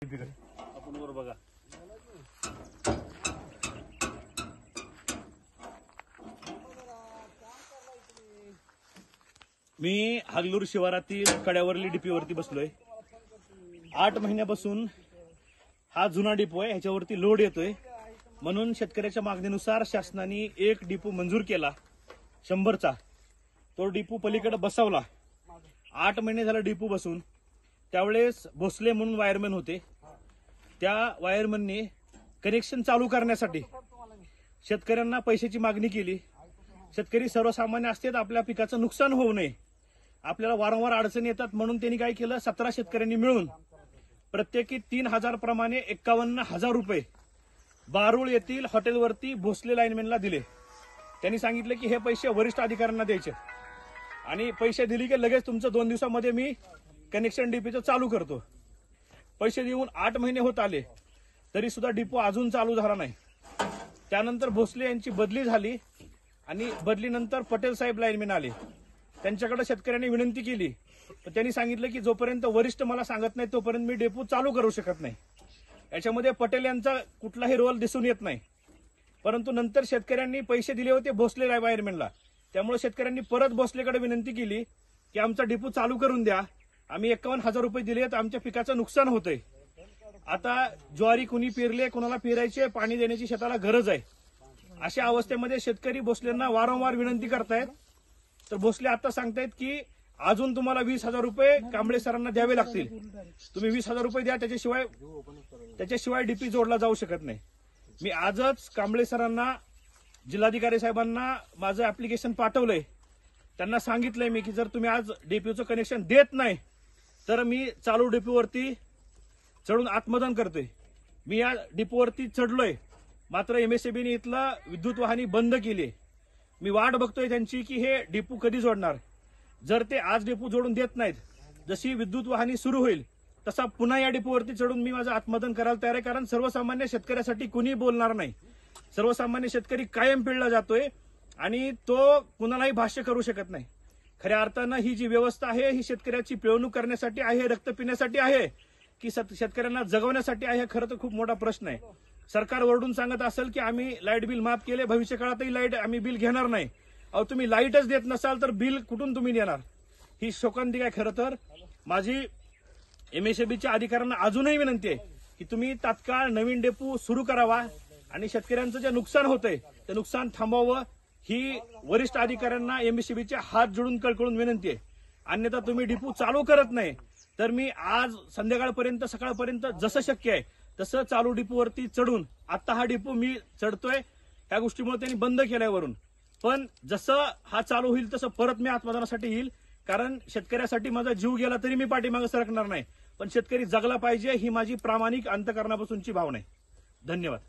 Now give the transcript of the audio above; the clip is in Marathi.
आपण वर बघा. मी हागलूर शिवारातील कड्यावरली डीपीवरती बसलोय. 8 महिन्यापासून हा जुना डिपो आहे, ह्याच्यावरती लोड येतोय. म्हणून शेतकऱ्याच्या मागणीनुसार शासनाने एक डिपो मंजूर केला 100चा. तो डिपो पलीकडे बसवला. 8 महिने झाला डिपो बसून. त्यावेळेस भोसले म्हणून वायरमॅन होते. त्या वायरमॅनने कनेक्शन चालू करण्यासाठी शेतकऱ्यांना पैशाची मागणी केली. शेतकरी सर्वसामान्य असतात, आपल्या पिकाचं नुकसान होऊ नये, आपल्याला वारंवार अडचणी येतात, म्हणून त्यांनी काय केलं, 17 शेतकऱ्यांनी मिळून प्रत्येकी 3000 प्रमाणे 51,000 रुपये बारूळ येथील हॉटेलवरती भोसले लाईनमॅनला दिले. त्यांनी सांगितलं की हे पैसे वरिष्ठ अधिकाऱ्यांना द्यायचे आणि पैसे दिले की लगेच तुमचं 2 दिवसामध्ये मी कनेक्शन डीपीचं चालू करतो. पैसे देऊन 8 महिने होत आले तरी सुद्धा डिपो अजून चालू झाला नाही. त्यानंतर भोसले यांची बदली झाली आणि बदलीनंतर पटेल साहेब लाईनमॅन आले. त्यांच्याकडे शेतकऱ्यांनी विनंती केली, तर त्यांनी सांगितलं की जोपर्यंत वरिष्ठ मला सांगत नाही तोपर्यंत मी डेपो चालू करू शकत नाही. याच्यामध्ये पटेल यांचा कुठलाही रोल दिसून येत नाही. परंतु नंतर शेतकऱ्यांनी पैसे दिले होते भोसले वायरमॅनला. त्यामुळे शेतकऱ्यांनी परत भोसलेकडे विनंती केली की आमचा डिपो चालू करून द्या, आम्ही 51,000 रुपये दिले तर आमच्या पिकाचं नुकसान होतंय. आता ज्वारी कुणी पेरले, कुणाला पेरायचे, पाणी देण्याची शेताला गरज आहे. अशा अवस्थेमध्ये शेतकरी भोसलेंना वारंवार विनंती करतायत. तर भोसले आता सांगतायत की अजून तुम्हाला 20,000 रुपये कांबळे सरांना द्यावे लागतील. तुम्ही 20,000 रुपये द्या, त्याच्याशिवाय डीपी जोडला जाऊ शकत नाही. मी आजच कांबळे सरांना, जिल्हाधिकारी साहेबांना माझं ऍप्लिकेशन पाठवलंय. त्यांना सांगितलंय मी की जर तुम्ही आज डीपीचं कनेक्शन देत नाही तर मी चालू डीपीवरती चढून आत्मदान करतोय. मी या डीपोवरती चढलोय, मात्र एमएसएबीने इथला विद्युत वाहिनी बंद केली. मी वाट बघतोय त्यांची की हे डिपो कधी जोडणार. जर ते आज डिपो जोडून देत नाहीत, जशी विद्युत वाहिनी सुरू होईल तसा पुन्हा या डिपोवरती चढून मी माझं आत्मदान करायला तयार आहे. कारण सर्वसामान्य शेतकऱ्यासाठी कुणी बोलणार नाही. सर्वसामान्य शेतकरी कायम पिळला जातोय आणि तो कुणालाही भाष्य करू शकत नाही. खऱ्या अर्थानं ही जी व्यवस्था आहे ही शेतकऱ्याची पिळवणूक करण्यासाठी आहे, रक्त पिण्यासाठी आहे की शेतकऱ्यांना जगवण्यासाठी आहे, खरं तर खूप मोठा प्रश्न आहे. सरकार वरडून सांगत असेल की आम्ही लाईट बिल माफ केले, भविष्य काळातही लाईट आम्ही बिल घेणार नाही. अहो, तुम्ही लाईटच देत नसाल तर बिल कुठून तुम्ही देणार? ही शोकांतिका आहे. खरं तर माझी एमएसएबीच्या अधिकाऱ्यांना अजूनही विनंती आहे की तुम्ही तात्काळ नवीन डेपो सुरू करावा आणि शेतकऱ्यांचं जे नुकसान होतंय ते नुकसान थांबवावं. ही वरिष्ठ अधिकाऱ्यांना एमएसएबीच्या हात जोडून कळकळून विनंती आहे. अन्यथा तुम्ही डिपो चालू करत नाही तर मी आज संध्याकाळपर्यंत, सकाळपर्यंत जसं शक्य आहे तसं चालू डिपोवरती चढून, आता हा डिपो मी चढतोय त्या गोष्टीमुळे त्यांनी बंद केल्यावरून, पण जसं हा चालू होईल तसं परत मी आत्मदानासाठी येईल. कारण शेतकऱ्यासाठी माझा जीव गेला तरी मी पाठीमागे सरकणार नाही, पण शेतकरी जगला पाहिजे ही माझी प्रामाणिक अंतःकरणापासूनची भावना आहे. धन्यवाद.